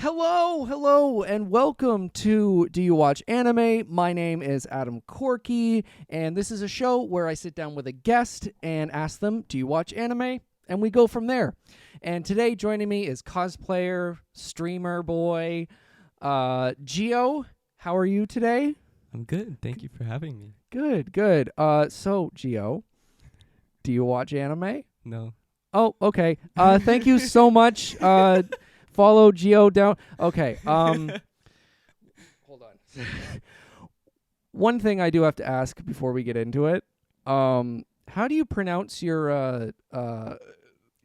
Hello, and welcome to Do You Watch Anime? My name is Adam Corky, and this is a show where I sit down with a guest and ask them, do you watch anime? And we go from there. And today joining me is cosplayer, streamer boy, Gio. How are you today? I'm good. Thank you for having me. Good. So, Gio, do you watch anime? No. Oh, okay. Thank you so much. Follow Gio down. Okay. Hold on. One thing I do have to ask before we get into it. How do you pronounce your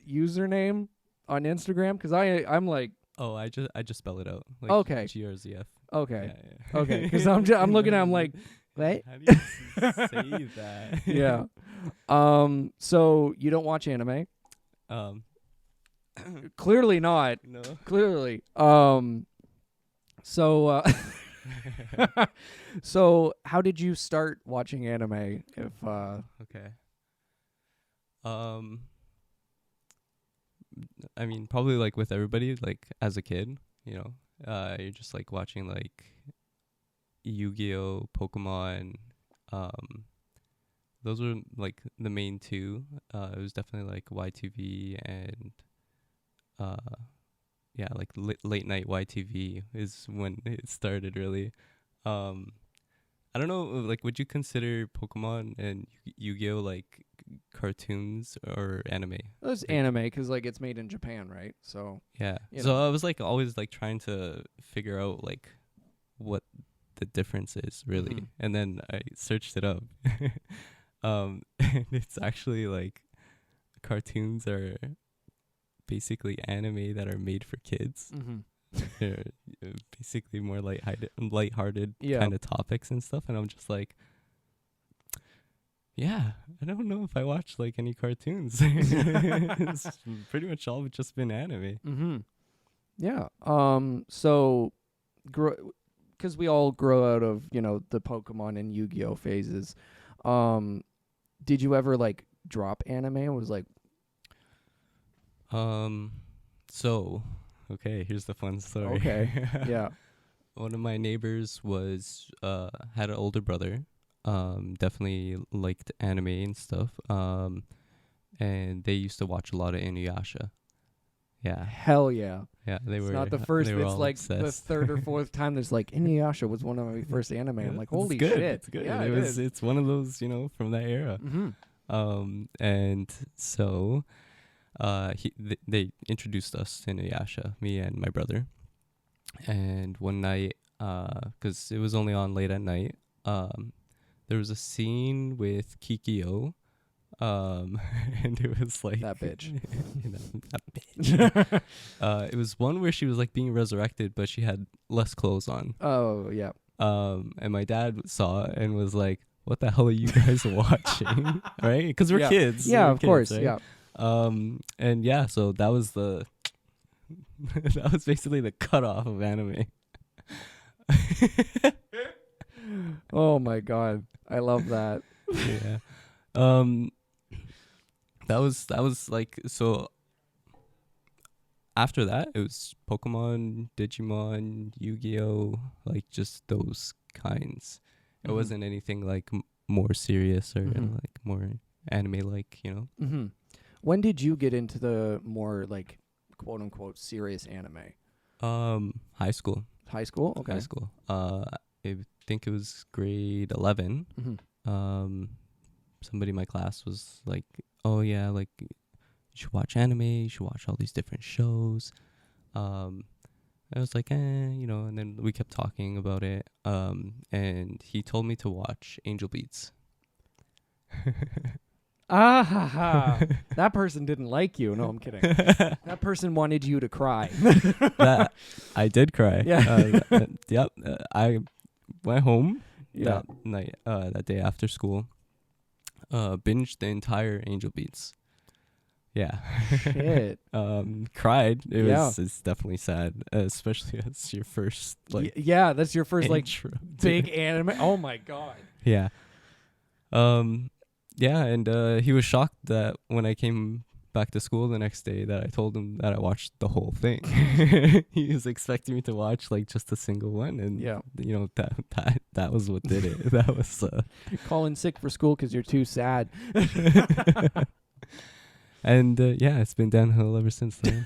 username on Instagram? Because I'm like. Oh, I just spell it out. Like Okay. GRZF. Okay. Yeah. Okay. Because I'm looking at. I'm like, what? How do you say that? Yeah. So you don't watch anime? Clearly not. No. Clearly. So so how did you start watching anime if Okay. I mean, probably like with everybody, like as a kid, you're just like watching like Yu-Gi-Oh, Pokemon, those were like the main two. It was definitely like YTV and like late night YTV is when it started really. I don't know, like would you consider Pokemon and Yu-Gi-Oh like cartoons or anime? it's Like, anime because like it's made in Japan, right? So yeah. You So know. I was like always like trying to figure out like what the difference is really. Mhm. And then I searched it up. And it's actually like cartoons are basically anime that are made for kids. They're basically more lighthearted Yeah. kind of topics and stuff, and I'm just like, yeah, I don't know if I watch like any cartoons. It's pretty much all just been anime. Yeah. So because we all grow out of the Pokemon and Yu-Gi-Oh phases. Did you ever like drop anime and was like, So okay, here's the fun story. okay, yeah. One of my neighbors was had an older brother. Definitely liked anime and stuff. And they used to watch a lot of Inuyasha. Yeah. Hell yeah. Yeah, they It's were not the first. they were It's all like the obsessed. third or fourth time. There's like Inuyasha was one of my first anime. I'm like, holy shit! It's good. Yeah, It's one of those, from that era. And so, they introduced us to Inuyasha, me and my brother. And one night, 'cause it was only on late at night, there was a scene with Kikyo. And it was like That bitch. That bitch. It was one where she was like being resurrected, but she had less clothes on. Oh yeah. And my dad saw it and was like, "What the hell are you guys watching?" Right? Because we're Yeah. kids. Yeah, We're of kids, course. right? Yeah. And yeah, so that was that was basically the cutoff of anime. Oh my god, I love that. Yeah. That was like, so after that it was Pokemon, Digimon, Yu-Gi-Oh, like just those kinds. It wasn't anything like more serious or like more anime like, When did you get into the more like quote unquote serious anime? High school. High school? Okay. High school. I think it was grade 11. Somebody in my class was like, "Oh yeah, like you should watch anime. You should watch all these different shows." I was like, and then we kept talking about it. And he told me to watch Angel Beats. Ah ha ha. That person didn't like you. No, I'm kidding. That person wanted you to cry. That I did cry. Yeah. Yep. I went home Yeah. that night, that day after school. Binged the entire Angel Beats. Yeah. Shit. Cried. Yeah. It's definitely sad, especially as your first like yeah, that's your first like intro to big it. anime. Oh my god. Yeah. Yeah, and he was shocked that when I came back to school the next day that I told him that I watched the whole thing. He was expecting me to watch like just a single one, and that was what did it. That was You're calling sick for school because you're too sad. And it's been downhill ever since then.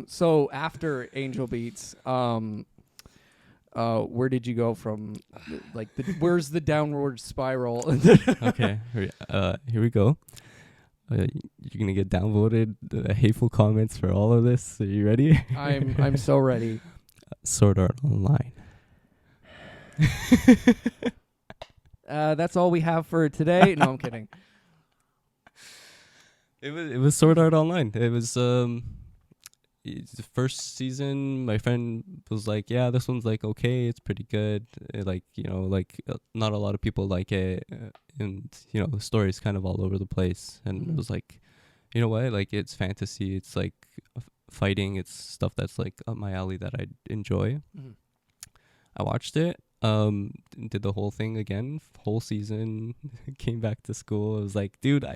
So after Angel Beats, where did you go from? Where's the downward spiral? Okay, here we go. You're gonna get downvoted, hateful comments for all of this. Are you ready? I'm so ready. Sword Art Online. That's all we have for today. No, I'm kidding. It was Sword Art Online. It was it's the first season. My friend was like, "Yeah, this one's like okay, it's pretty good. Not a lot of people like it, and the story's kind of all over the place." And it was like, you know what? Like it's fantasy. It's like fighting. It's stuff that's like up my alley that I enjoy. Mm-hmm. I watched it. Did the whole thing again, whole season. Came back to school. I was like, dude, I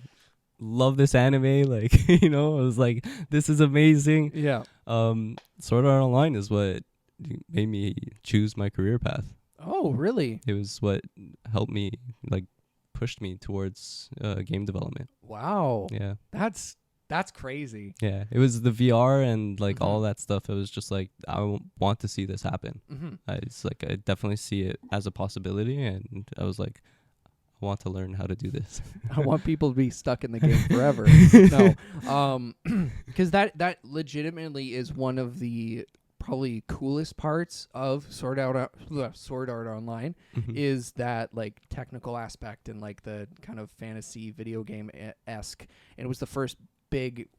love this anime. Like, I was like, this is amazing. Yeah. Sword Art Online is what made me choose my career path. Oh, really? It was what helped me, like, pushed me towards game development. Wow. Yeah. That's crazy. Yeah. It was the VR and like all that stuff. It was just like, I want to see this happen. It's like, I definitely see it as a possibility, and I was like, I want to learn how to do this. I want people to be stuck in the game forever. No, because that legitimately is one of the probably coolest parts of Sword Art Online is that like technical aspect and like the kind of fantasy video game esque. And it was the first big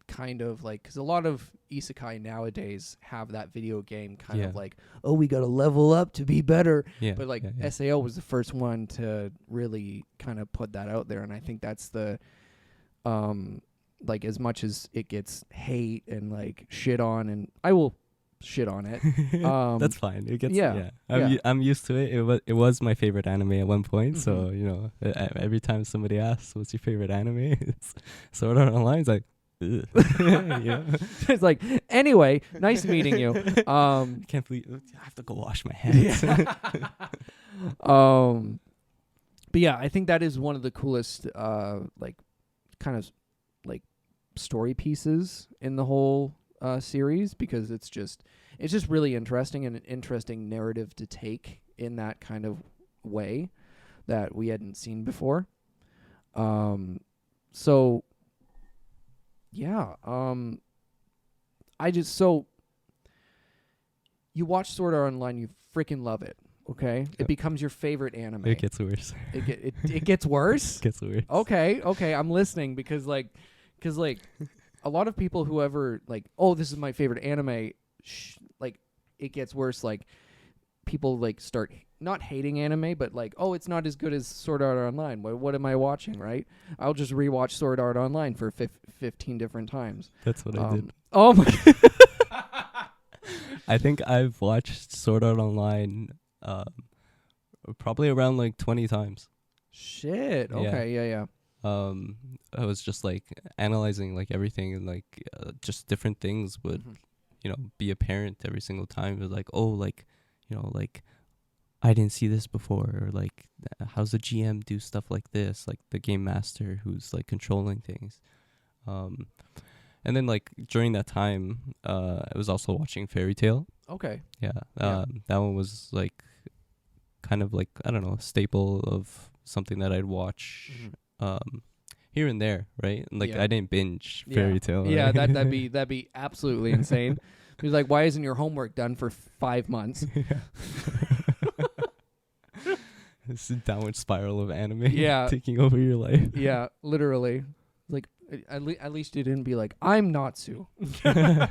kind of like, because a lot of isekai nowadays have that video game kind of like, oh, we gotta level up to be better. But like SAO was the first one to really kind of put that out there, and I think that's the like, as much as it gets hate and like shit on, and I will shit on it. That's fine. It gets I'm used to it. It was my favorite anime at one point. So every time somebody asks what's your favorite anime, it's Sword Art Online. It's like, it's like, anyway, nice meeting you. Can't believe I have to go wash my hands. But yeah, I think that is one of the coolest like kind of like story pieces in the whole series, because it's just really interesting, and an interesting narrative to take in that kind of way that we hadn't seen before. So yeah, you watch Sword Art Online, you freaking love it. Okay, it becomes your favorite anime. It gets worse. It gets worse. It gets worse. Okay, I'm listening, because a lot of people who ever like, oh, this is my favorite anime, like it gets worse. Like people like start not hating anime, but like, oh, it's not as good as Sword Art Online. What am I watching, right? I'll just rewatch Sword Art Online for 15 different times. That's what I did. Oh my I think I've watched Sword Art Online probably around like 20 times. Shit. Okay, yeah. I was just like analyzing like everything, and like just different things would be apparent every single time. It was like, oh, like like I didn't see this before, or like how's the GM do stuff like this, like the game master who's like controlling things. And then like during that time I was also watching Fairy Tail. Okay. That one was like kind of like, I don't know, a staple of something that I'd watch here and there, right? Like I didn't binge Fairy Tail. Yeah, right? that'd be absolutely insane. He was like, why isn't your homework done for 5 months? It's a downward spiral of anime taking over your life. Yeah, literally. Like, at least you didn't be like, I'm Natsu. No.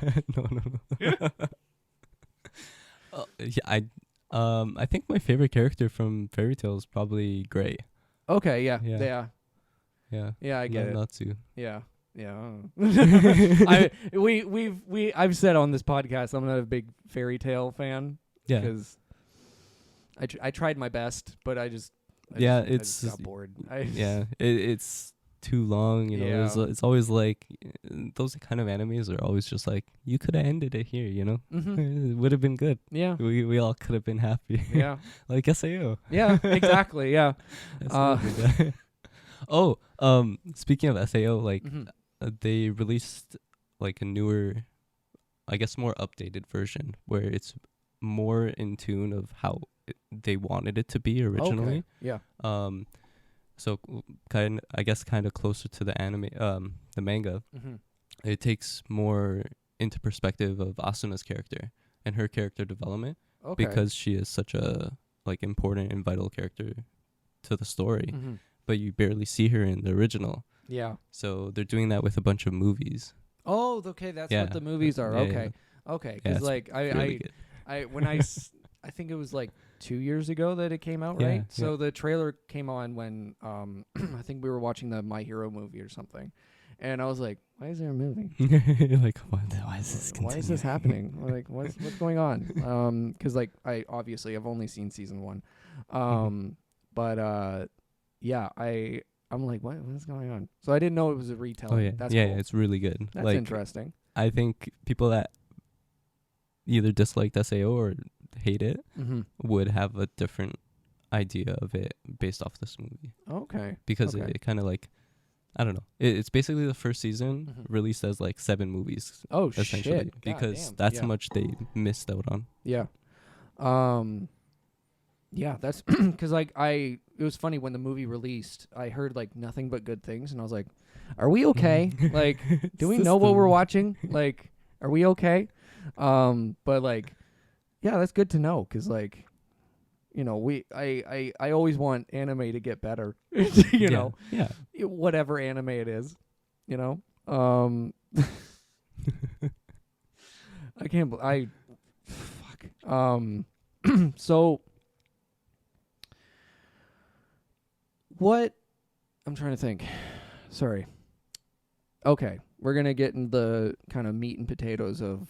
I think my favorite character from Fairy Tail is probably Gray. Okay, yeah. Yeah, I get it. Natsu. Yeah. I've said on this podcast I'm not a big Fairy Tail fan. Yeah. Because I tried my best, but I just just got bored. It's too long. You know, Yeah. it's always like those kind of animes are always just like you could have ended it here. You know, it would have been good. Yeah. We all could have been happy. Yeah. Like SAO. Yeah. Exactly. Yeah. SAO did that. Oh, speaking of SAO, like they released like a newer, I guess more updated version where it's more in tune of how they wanted it to be originally. Okay. Yeah. So I guess kind of closer to the anime, the manga. It takes more into perspective of Asuna's character and her character development because she is such a like important and vital character to the story, but you barely see her in the original. Yeah. So they're doing that with a bunch of movies. Oh, okay. That's what the movies are. Okay. Okay. Because like I think it was like 2 years ago that it came out, right? So the trailer came on when I think we were watching the My Hero movie or something, and I was like, "Why is there a movie? Like, why is this? Why is this happening? Like, what's going on?" Because like I've only seen season 1, but yeah, I'm like, what's going on? So I didn't know it was a retelling. Oh yeah, That's yeah, cool. it's really good. That's like, interesting. I think people that either disliked SAO or hate it would have a different idea of it based off this movie. Okay. Because it kind of like, I don't know. It's basically the first season released as like 7 movies. Oh, essentially, shit. because that's how much they missed out on. Yeah. Yeah, that's because like it was funny when the movie released. I heard like nothing but good things, and I was like, "Are we okay? Like, do we know what we're watching? Like, are we okay?" But like, yeah, that's good to know because like, you know, I always want anime to get better. You know, whatever anime it is, you know. I can't. Fuck. So. What? I'm trying to think. Sorry. Okay, we're going to get in the kind of meat and potatoes of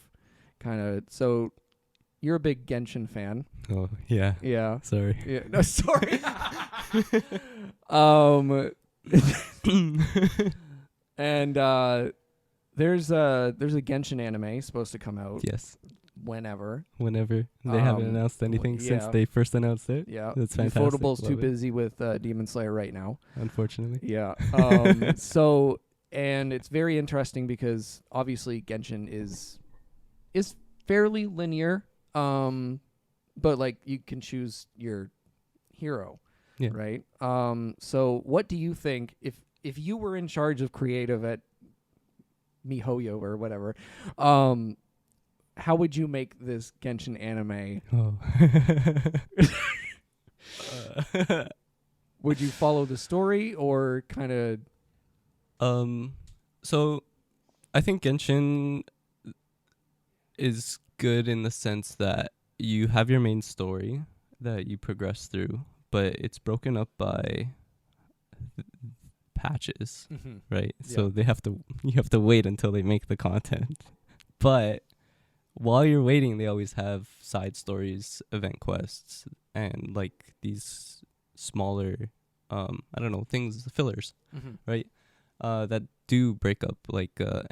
so you're a big Genshin fan. Oh, yeah. Yeah. Sorry. Yeah. No, sorry. And there's a Genshin anime supposed to come out. Yes. Whenever they haven't announced anything since they first announced it. Yeah, that's fantastic. Ufotable's too busy with Demon Slayer right now, unfortunately. Yeah. So, and it's very interesting because obviously Genshin is fairly linear, but like you can choose your hero, right? So what do you think if you were in charge of creative at MiHoYo or whatever, how would you make this Genshin anime? Would you follow the story or kind of? So I think Genshin is good in the sense that you have your main story that you progress through, but it's broken up by patches, right? Yeah. So you have to wait until they make the content. But while you're waiting, they always have side stories, event quests, and like these smaller, I don't know, things, fillers, right? That do break up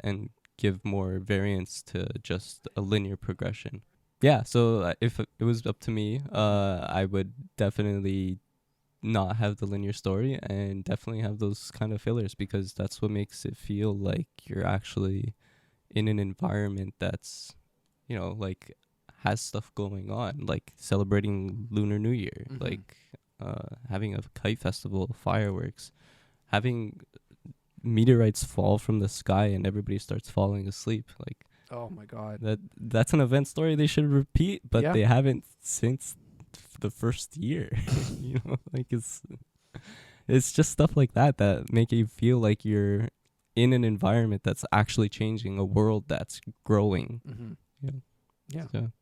and give more variance to just a linear progression. Yeah, so if it was up to me, I would definitely not have the linear story and definitely have those kind of fillers because that's what makes it feel like you're actually in an environment that's, you know, like has stuff going on, like celebrating Lunar New Year, like having a kite festival, fireworks, having meteorites fall from the sky and everybody starts falling asleep. Like, oh my god, that's an event story they should repeat, but they haven't since the first year. You know, like it's just stuff like that make you feel like you're in an environment that's actually changing, a world that's growing. Yeah. So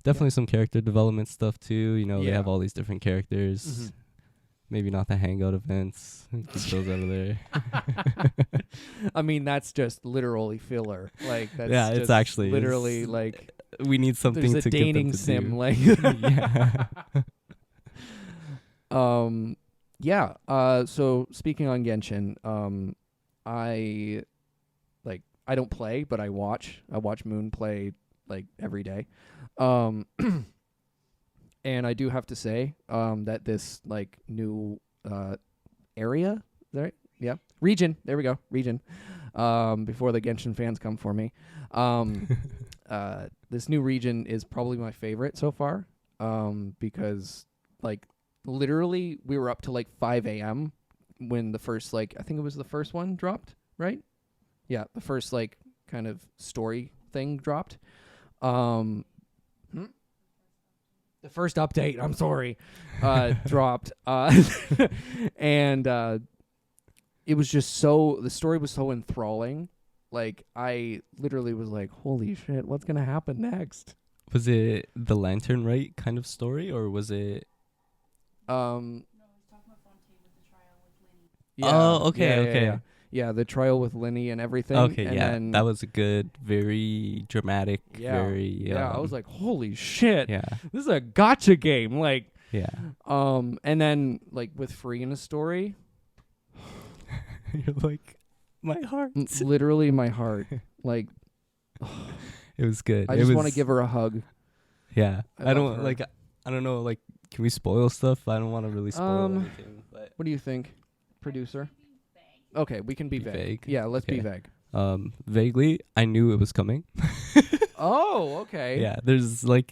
definitely some character development stuff too. You know, they have all these different characters. Maybe not the hangout events. Keep those out of there. I mean, that's just literally filler. Like, that's it's actually literally like we need something to dating give them to sim. do. Like, Yeah. So speaking on Genshin, I I don't play, but I watch. I watch Moon play like every day. Um, and I do have to say, that this like new area, right? Yeah, region. There we go, region. Before the Genshin fans come for me, this new region is probably my favorite so far. Because like literally we were up to like 5 a.m. when the first like I think it was the first one dropped, right? Yeah, the first like kind of story thing dropped. Um, hmm? The first update, I'm sorry, dropped. And it was just the story was so enthralling. Like, I literally was like, holy shit, what's going to happen next? Was it the Lantern Right kind of story, or was it? Um, yeah, Oh, okay, yeah. okay, Yeah, the trial with Linny and everything. okay. And Yeah, then, that was a good, very dramatic, yeah, very. yeah, I was like, holy shit, Yeah, this is a gotcha game. Like, yeah. and then, like, with Free in a story, You're like, my heart. literally my heart. Like, It was good. I It just was, want to give her a hug. Yeah, I I love don't her. like. I don't know. Like, can we spoil stuff? I don't want to really spoil anything, but What do you think, producer? Okay, we can be Be vague. vague? Yeah, let's be Okay. vague. Vaguely, I knew it was coming. Oh, okay. Yeah, there's like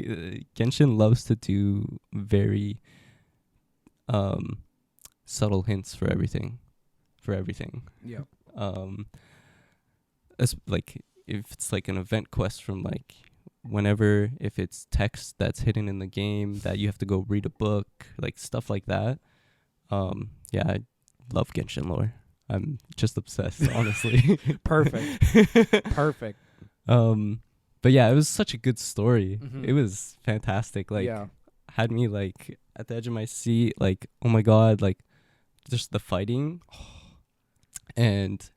Genshin loves to do very subtle hints for everything, Yeah. Um, like if it's like an event quest from like whenever, if it's text that's hidden in the game that you have to go read a book, like stuff like that. Yeah, I love Genshin lore. I'm just obsessed, honestly. Perfect. Perfect. But yeah, it was such a good story. Mhm. It was fantastic. Like, yeah. had me like at the edge of my seat. Like, oh my god, like just the fighting, and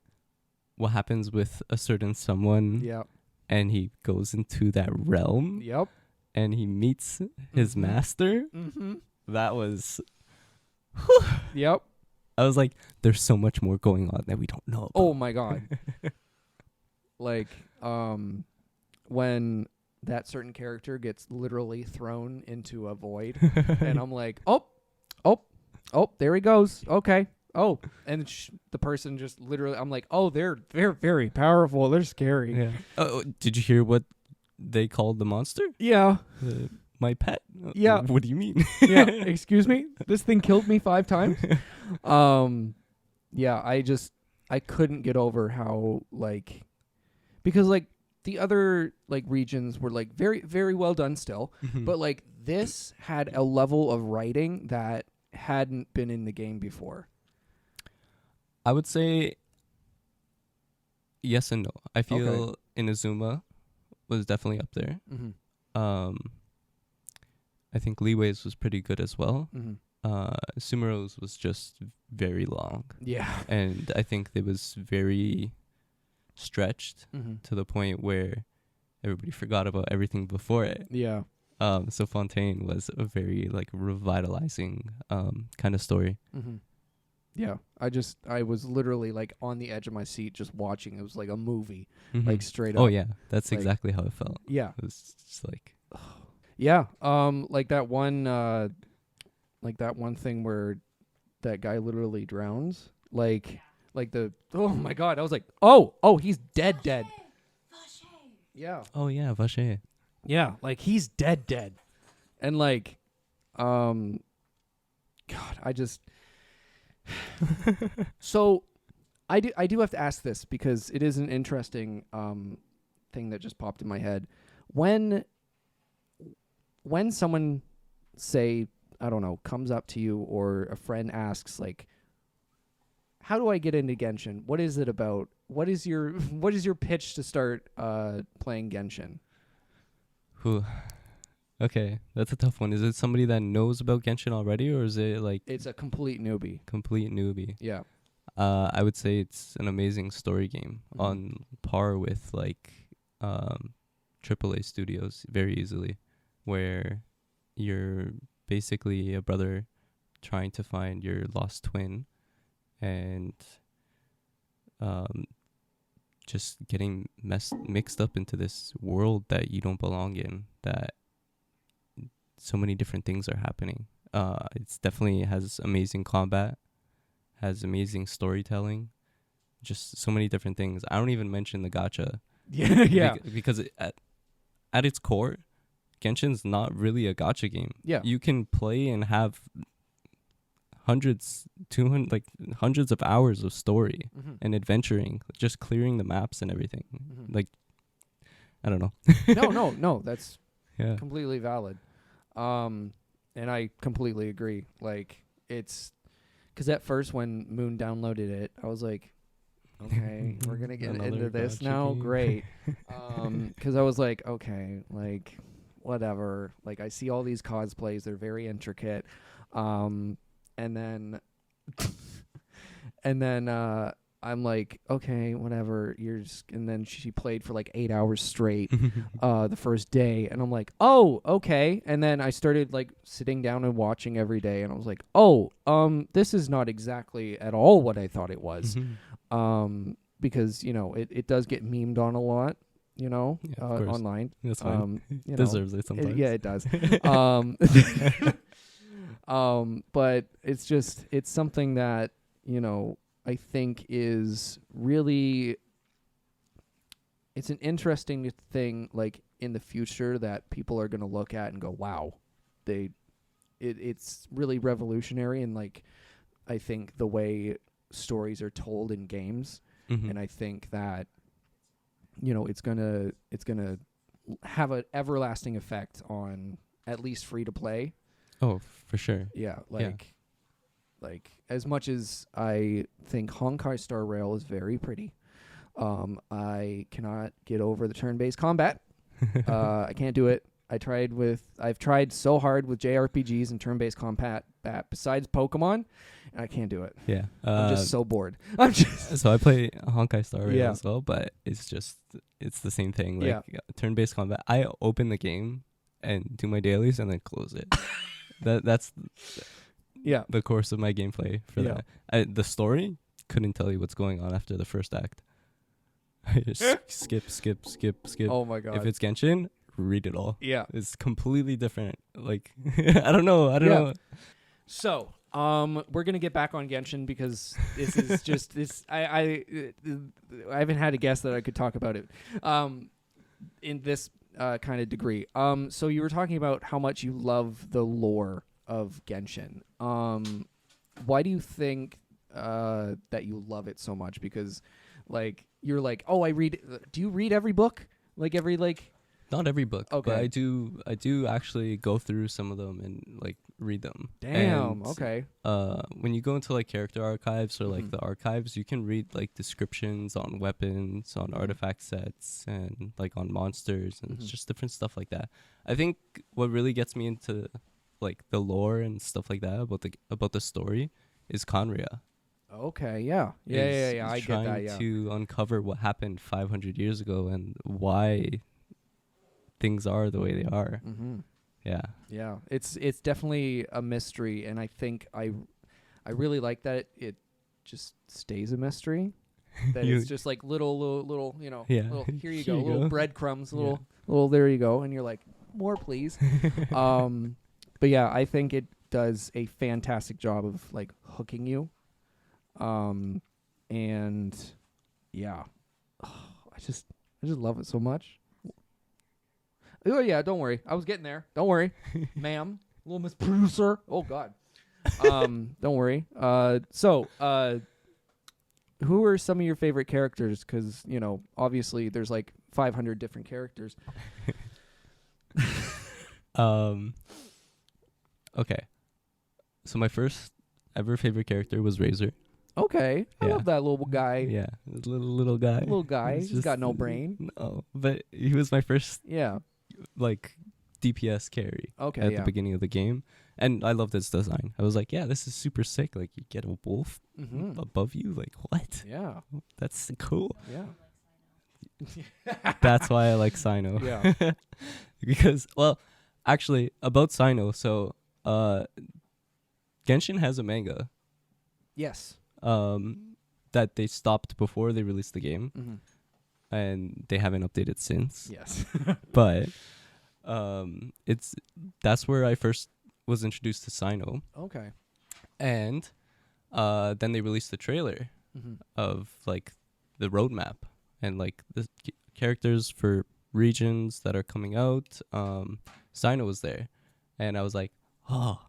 what happens with a certain someone, Yep. and he goes into that realm, Yep. and he meets his Mhm. master. Mm-hmm. That was, Yep. I was like, there's so much more going on that we don't know about. Oh my god. Like, when that certain character gets literally thrown into a void, and I'm like, oh, there he goes. Okay. Oh, and the person just literally, I'm like, oh, they're very powerful. They're scary. Yeah. Oh, did you hear what they called the monster? Yeah. My pet? Yeah. What do you mean? Yeah. Excuse me. This thing killed me 5 times. Yeah. I couldn't get over how like, because like the other like regions were like very very well done still, but like this had a level of writing that hadn't been in the game before. I would say yes and no. I feel Okay. Inazuma was definitely up there. Mm-hmm. I think Leeway's was pretty good as well. Mm-hmm. Sumero's was just very long, Yeah. and I think it was very stretched Mm-hmm. to the point where everybody forgot about everything before it. Yeah. So Fontaine was a very like revitalizing kind of story. Mm-hmm. Yeah. I was literally like on the edge of my seat just watching. It was like a movie, like straight up. Oh yeah, that's Like- exactly how it felt. Yeah. It was just like Yeah. Like that one thing where that guy literally drowns. Like the, oh my god, I was like, oh, he's dead. Yeah. oh yeah, Vache. Yeah, like he's dead. And like god, I just so I do have to ask this because it is an interesting thing that just popped in my head. When someone, say, I don't know, comes up to you or a friend asks like, how do I get into Genshin? What is it about? What is your pitch to start playing Genshin? Whew. Okay, that's a tough one. Is it somebody that knows about Genshin already, or is it like It's a complete newbie. complete newbie? Yeah. I would say it's an amazing story game Mhm. on par with like AAA studios very easily, where you're basically a brother trying to find your lost twin, and just getting mixed up into this world that you don't belong in, that so many different things are happening. It's definitely has amazing combat, has amazing storytelling, just so many different things. I don't even mention the gacha. Yeah. Because at its core, Genshin's not really a gacha game. Yeah. You can play and have hundreds of hours of story and adventuring, just clearing the maps and everything. Like, I don't know. No, that's Yeah. completely valid. And I completely agree. Like, it's because at first when Moon downloaded it, I was like, okay, we're gonna get into this now. Game. Great. Because I was like, okay, like, whatever. Like, I see all these cosplays; they're very intricate. And then, I'm like, okay, whatever. And then she played for like 8 hours straight, the first day, and I'm like, oh, okay. And then I started like sitting down and watching every day, and I was like, oh, this is not exactly at all what I thought it was, because it does get memed on a lot, of course. online. That's fine. You Deserves it sometimes. yeah, it does. But it's something that, I think is really, it's an interesting thing, like, in the future that people are going to look at and go, wow, it's really revolutionary. And like, I think the way stories are told in games, and I think that, it's going to have an everlasting effect on at least free to play. Oh, for sure. Yeah, like as much as I think Honkai Star Rail is very pretty, I cannot get over the turn-based combat. I can't do it. I've tried so hard with JRPGs and turn-based combat besides Pokemon, and I can't do it. Yeah. I'm just so bored. So I play Honkai Star Rail Yeah. as well, but it's the same thing. Like, Yeah. turn-based combat. I open the game and do my dailies and then close it. That's Yeah. the course of my gameplay for Yeah. that. The story, couldn't tell you what's going on after the first act. I just skip. Oh my god. If it's Genshin, read it all. Yeah. It's completely different. Like, I don't know. So, we're gonna get back on Genshin because this is just this. I haven't had a guest that I could talk about it, in this kind of degree. So you were talking about how much you love the lore of Genshin. Why do you think that you love it so much? Because, like, you're like, oh, do you read every book? Like every Not every book, Okay. but I do actually go through some of them and like read them. Damn. And, Okay. when you go into like character archives or like the archives, you can read like descriptions on weapons, on artifact sets, and like on monsters, and it's just different stuff like that. I think what really gets me into like the lore and stuff like that about the story is Conria. Okay. Yeah. Yeah. I get that. Yeah. Trying to uncover what happened 500 years ago and why things are the way they are. Yeah. Yeah, it's definitely a mystery, and I think I really like that it just stays a mystery. That it's just like little Yeah. little, here you Here go, you little go. breadcrumbs, little there you go, and you're like, more please. But yeah, I think it does a fantastic job of like hooking you. And yeah, I just love it so much. Oh yeah, don't worry. I was getting there. Don't worry, ma'am. Little Miss Producer. Oh God. Don't worry. So, who are some of your favorite characters? Because obviously there's like 500 different characters. Okay. So my first ever favorite character was Razor. Okay, I Yeah. love that little guy. Yeah, little guy. Little guy. He's He's got no brain. No, but he was my first Yeah. like DPS carry Okay. at Yeah. the beginning of the game, and I loved his design. I was like, yeah, this is super sick. Like, you get a wolf above you. Like, what? Yeah. That's cool. Yeah. That's why I like Sino. Yeah. Because, well, actually, about Sino, so Genshin has a manga Yes. that they stopped before they released the game, and they haven't updated since. Yes. But that's where I first was introduced to Sino, Okay. and then they released the trailer of like the roadmap and like the characters for regions that are coming out. Sino was there, and I was like, oh.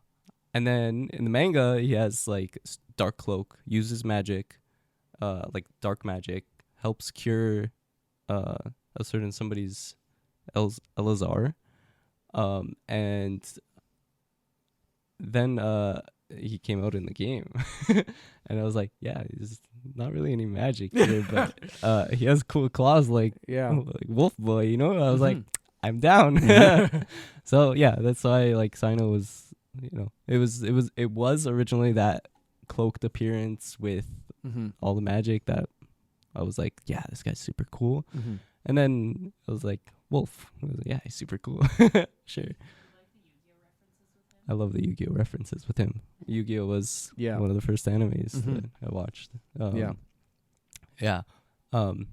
And then in the manga, he has like dark cloak, uses magic, like dark magic, helps cure a certain somebody's Elazar, and then he came out in the game, and I was like, yeah, there's not really any magic here, but he has cool claws like Wolf Boy, you know. I was like, I'm down. So yeah, that's why like Sino was, you know, it was originally that cloaked appearance with all the magic that I was like, yeah, this guy's super cool. And then I was like, Wolf. I was like, yeah, he's super cool. Sure. I love the Yu-Gi-Oh references with him. Yu-Gi-Oh was one of the first animes that I watched. Yeah. I'm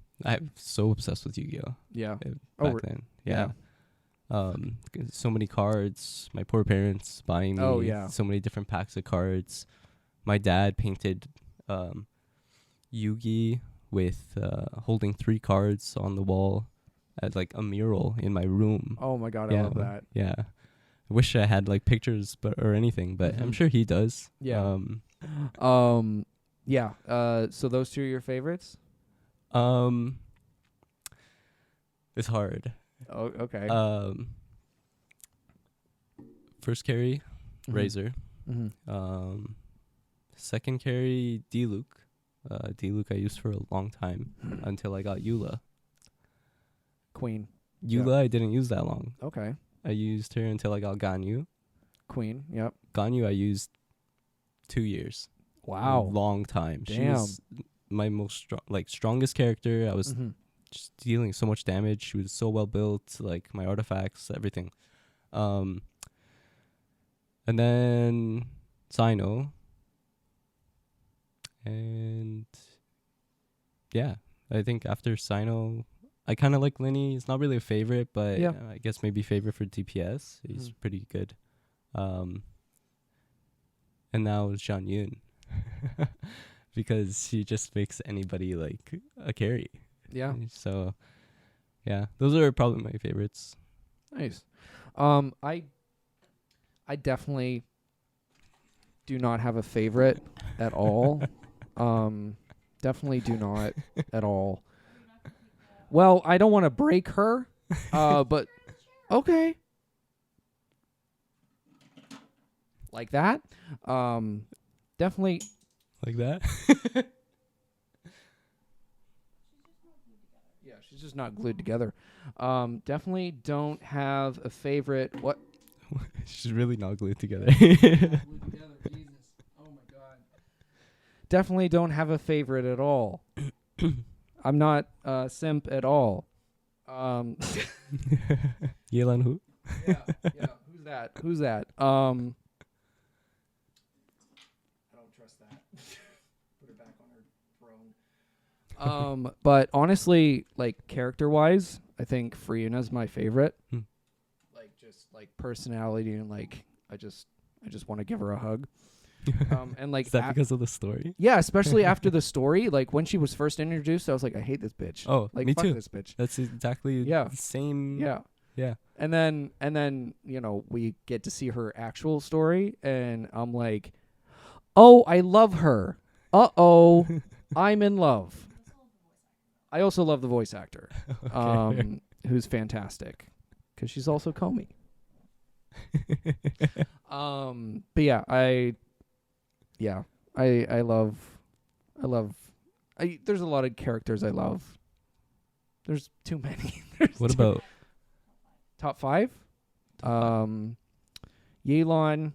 so obsessed with Yu-Gi-Oh. Yeah. Back then. Yeah. So many cards. My poor parents buying me so many different packs of cards. My dad painted Yu-Gi with holding 3 cards on the wall at like a mural in my room. Oh my god, I love that. Yeah. I wish I had like pictures or anything, but I'm sure he does. Yeah. Yeah. So those two are your favorites? It's hard. Oh, okay. First carry, Razor. Second carry, D-Luke. D-Luke I used for a long time until I got Eula. Queen. Eula I didn't use that long. Okay. I used her until I got Ganyu. Queen, yep. Ganyu I used 2 years. Wow. Long time. Damn. She was my most strongest character. I was just dealing so much damage. She was so well built, like my artifacts, everything. And then Sino. And yeah, I think after Sino, I kind of like Linny. It's not really a favorite, but I guess maybe favorite for DPS. He's pretty good. And now it's Zhang Yun. Because she just makes anybody like a carry. Yeah. So, yeah, those are probably my favorites. Nice. I definitely do not have a favorite at all. Definitely do not at all. Well, I don't want to break her, but okay. Like that. Definitely. Like that? Yeah, she's just not glued together. Definitely don't have a favorite. What? She's really not glued together. Glued together, Jesus. Oh my god. Definitely don't have a favorite at all. I'm not simp at all. Yelan who? Yeah. Who's that? I don't trust that. Put her back on her throne. But honestly, like character-wise, I think Friena's my favorite. Like just like personality and like I just want to give her a hug. And like is that because of the story? Yeah, especially after the story. Like when she was first introduced, I was like, I hate this bitch. Oh, like me fuck too. This bitch. That's exactly the same. Yeah. Yeah. And then you know we get to see her actual story, and I'm like, oh, I love her. Uh-oh, I'm in love. I also love the voice actor, who's fantastic, because she's also Comey. But yeah, I love. There's a lot of characters I love. There's too many. What about top 5? Yelan.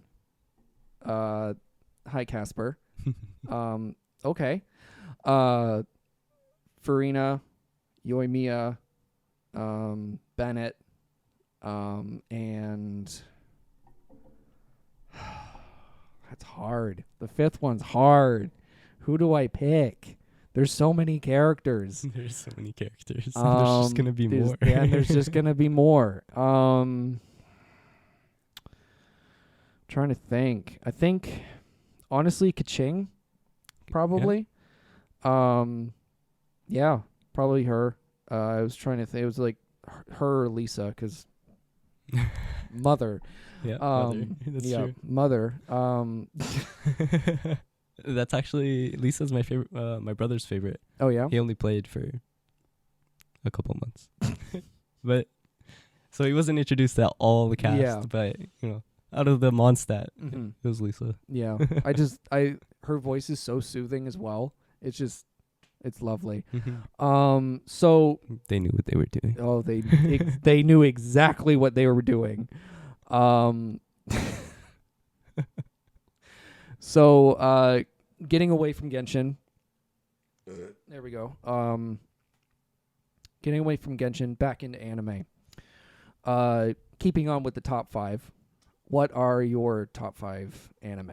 Hi Casper. Okay. Farina, Yoimiya, Bennett, and That's hard. The fifth one's hard. Who do I pick? There's so many characters. There's so many characters. There's just gonna be more. Yeah, and there's just gonna be more. Trying to think. I think honestly, Kaching, probably. Yeah, probably her. I was trying to think. It was like her or Lisa, because mother. Yeah, mother. That's true. Mother. That's actually Lisa's my favorite. My brother's favorite. Oh yeah. He only played for a couple months, but so he wasn't introduced to all the cast. Yeah. But out of the Mondstadt, Mm-hmm. it was Lisa. Yeah. Her voice is so soothing as well. It's lovely. So They knew what they were doing. oh, they knew exactly what they were doing. So getting away from Genshin. There we go. Getting away from Genshin, back into anime. Keeping on with the top 5. What are your top 5 anime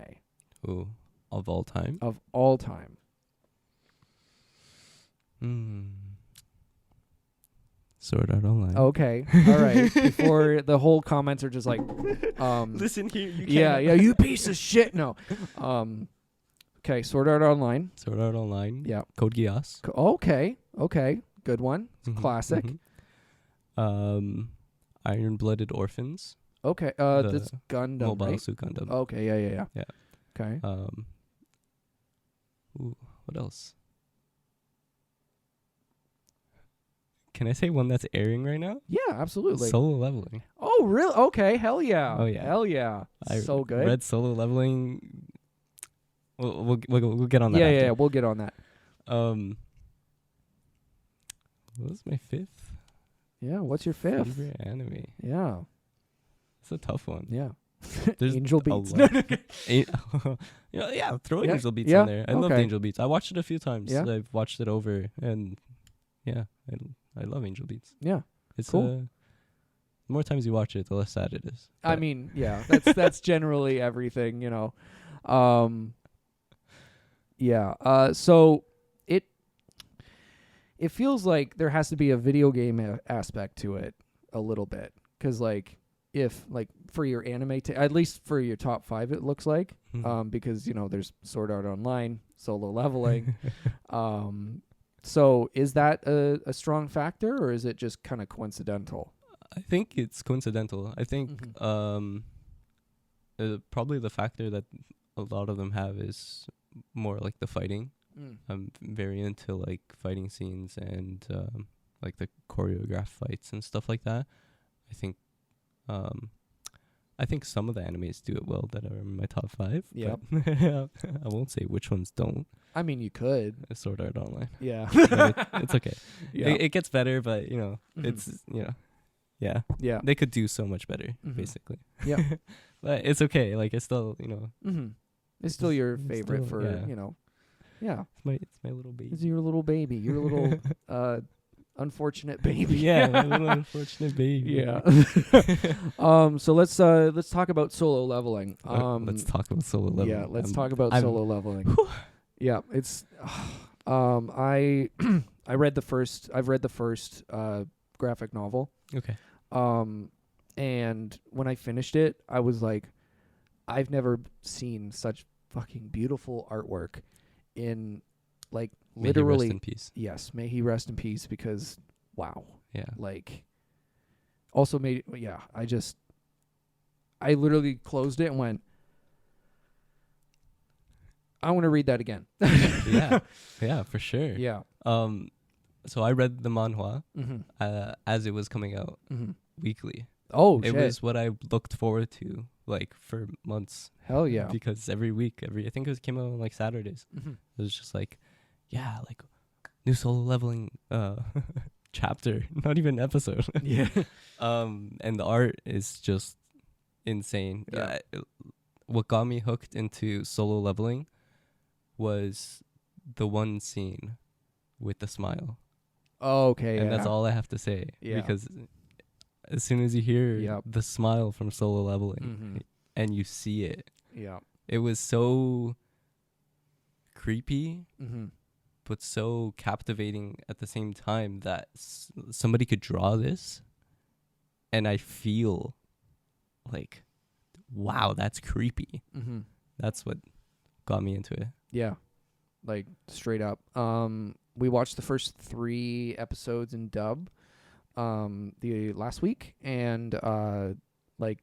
Ooh, of all time. of all time? Sword Art Online. Okay. All right. Before the whole comments are just like, Listen here, you can't. yeah, you piece of shit. No. Okay. Sword Art Online. Sword Art Online. Yeah. Code Geass. Okay. Good one. It's Mhm, classic. mhm. Iron Blooded Orphans. Okay. The This Gundam, Mobile right? Suit Gundam. Okay. Yeah. Yeah. Okay. What else? Can I say one that's airing right now? Yeah, absolutely. Solo Leveling. Oh, really? Okay. Hell yeah. Oh, yeah. Hell yeah. I So good. read Solo Leveling. We'll get on that. Yeah, after. yeah. We'll get on that. What was my fifth? Yeah. What's your fifth? Favorite anime. Yeah. It's a tough one. Yeah. There's Angel a Beats. lot. Throw Yeah, Angel Beats yeah, on there. I love okay. Angel Beats. I watched it a few times. Yeah. I've watched it over, and yeah, I love Angel Beats. Yeah. It's Cool. the more times you watch it, the less sad it is. I But mean, yeah. That's generally everything, Yeah. So it feels like there has to be a video game aspect to it a little bit, because if for your anime, at least for your top 5, it looks like, because there's Sword Art Online, Solo Leveling. So is that a strong factor, or is it just kind of coincidental? I think it's coincidental. I think Mhm. probably the factor that a lot of them have is more like the fighting. I'm very into fighting scenes and the choreographed fights and stuff like that. I think some of the animes do it well that are in my top 5. Yep. but I won't say which ones don't. I mean, you could. Sword Art Online. Yeah. But it's okay. Yeah. It gets better, but Mhm. it's yeah. Yeah. They could do so much better, Mhm. basically. Yeah. But it's okay. It's still Mm-hmm. It's still your It's favorite still- for, yeah. Yeah. it's my little baby. It's your little baby. Your little unfortunate baby. Yeah, my little unfortunate baby. Yeah. So let's talk about Solo Leveling. Let's talk about Solo Leveling. Yeah, let's talk about I'm- Solo Leveling. Yeah, it's I read the first graphic novel. Okay. And when I finished it, I was like, I've never seen such fucking beautiful artwork in May he literally. rest in peace. Yes, may he rest in peace, because wow. Yeah. Also made I literally closed it and went, I want to read that again. Yeah, for sure. Yeah. So I read the manhwa Mm-hmm. as it was coming out Mm-hmm. weekly. Oh, It shit. was what I looked forward to for months. Hell yeah. Because every week, I think it came out on Saturdays. Mm-hmm. It was just new Solo Leveling chapter, not even episode. Yeah. And the art is just insane. Yeah. What got me hooked into Solo Leveling was the one scene with the smile. Okay. And yeah. that's all I have to say. Yeah. Because as soon as you hear Yep. the smile from Solo Leveling Mm-hmm. and you see it, Yeah. it was so creepy, Mm-hmm. but so captivating at the same time that somebody could draw this, and I feel like, wow, that's creepy. Mm-hmm. That's what got me into it. Yeah, like straight up. We watched the first 3 episodes in dub, the last week, and like,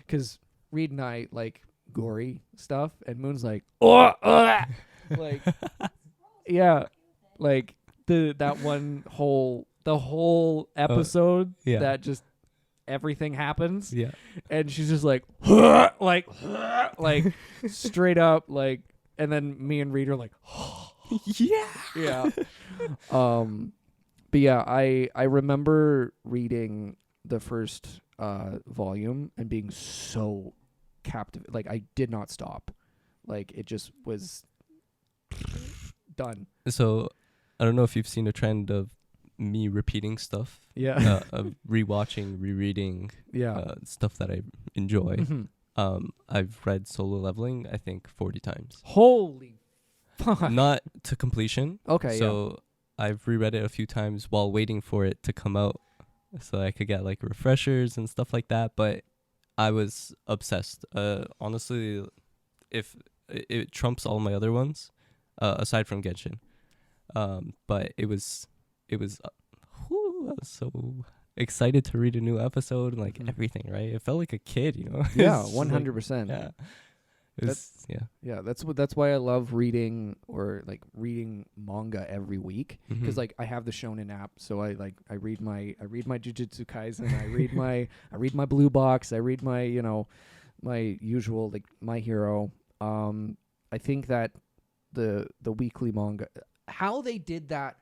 because Reed and I like gory stuff, and Moon's like, oh, like, yeah, like the whole episode yeah. that just everything happens, Yeah. and she's just like, like straight up, like, and then me and Reed are like, Yeah. yeah. But yeah, I remember reading the first volume and being so captivated. Like, I did not stop. Like, it just was done. So I don't know if you've seen a trend of me repeating stuff, Yeah. of rewatching, rereading Yeah. stuff that I enjoy. Mhm. I've read Solo Leveling, I think 40 times. Holy fuck. Not to completion. Okay, So I've reread it a few times while waiting for it to come out so I could get like refreshers and stuff like that. But I was obsessed. Honestly, if it trumps all my other ones, aside from Genshin. But it was I was so excited to read a new episode and like Mhm. everything, right? It felt like a kid, you know? Yeah, It's just like, 100%. yeah. It was, yeah. Yeah, that's why I love reading reading manga every week, because Mhm. like I have the Shonen app, so I read my Jujutsu Kaisen, I read my Blue Box, I read my my usual like My Hero. I think that the weekly manga, how they did that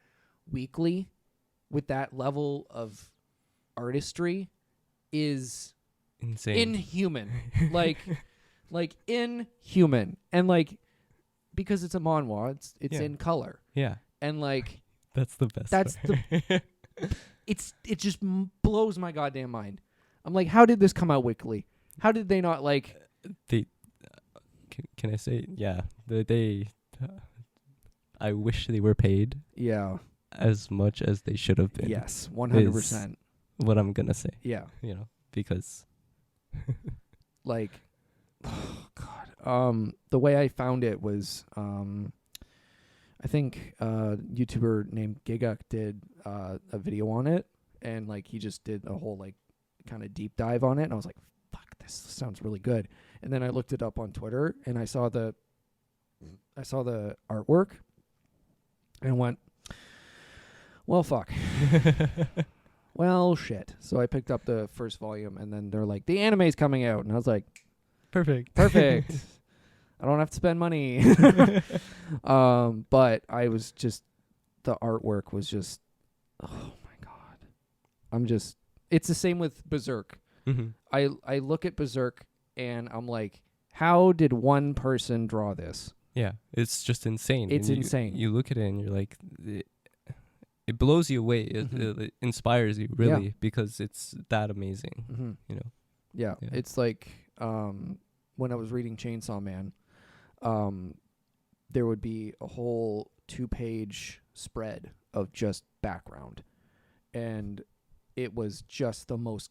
weekly with that level of artistry is Insane. inhuman. like inhuman, and like, because it's a manhwa, it's Yeah. in color, Yeah. and like That's the best. That's part. it just blows my goddamn mind. I'm like, how did this come out weekly? How did they not like? They can I say, yeah, they I wish they were paid Yeah. as much as they should have been. Yes. 100%. What I'm gonna say, Yeah. because Like, oh god. The way I found it was, I think YouTuber named Giguk did a video on it, and like he just did a whole like kind of deep dive on it, and I was like, fuck, this sounds really good. And then I looked it up on Twitter, and I saw the artwork, and went, well, fuck. Well, shit. So I picked up the first volume, and then they're like, the anime's coming out, and I was like, perfect. I don't have to spend money. But I was just, the artwork was just, oh my god. It's the same with Berserk. Mm-hmm. I look at Berserk and I'm like, how did one person draw this? Yeah, it's just insane. It's And insane. You look at it and you're like, it blows you away. Mhm. It inspires you really because it's that amazing. Mm-hmm. Yeah. It's like when I was reading Chainsaw Man, there would be a whole 2-page spread of just background, and it was just the most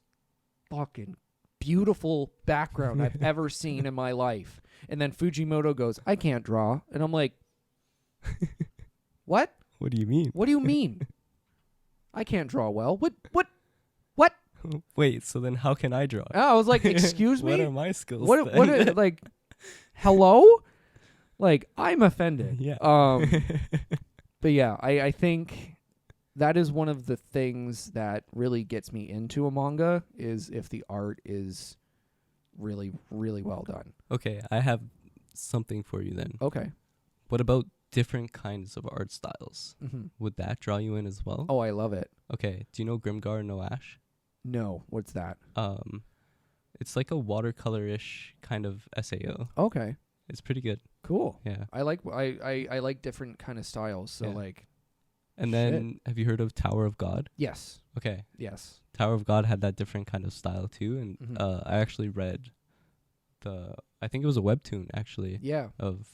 fucking beautiful background I've ever seen in my life. And then Fujimoto goes, I can't draw. And I'm like, what? What do you mean? What do you mean? I can't draw well. What? Wait, so then how can I draw? Oh, I was like, excuse me? What are my skills? What then? like, hello? Like, I'm offended. Yeah. But yeah, I think that is one of the things that really gets me into a manga, is if the art is really, really well done. Okay, I have something for you then. Okay. What about different kinds of art styles? Mm-hmm. Would that draw you in as well? Oh, I love it. Okay, do you know Grimgar no Ash? No, what's that? It's like a watercolor-ish kind of SAO. Okay, It's pretty good. cool. Yeah. I like different kind of styles. So Yeah. like, And then have you heard of Tower of God? yes, Okay. yes. Tower of God had that different kind of style too, and Mhm. I actually read I think it was a webtoon actually Yeah. of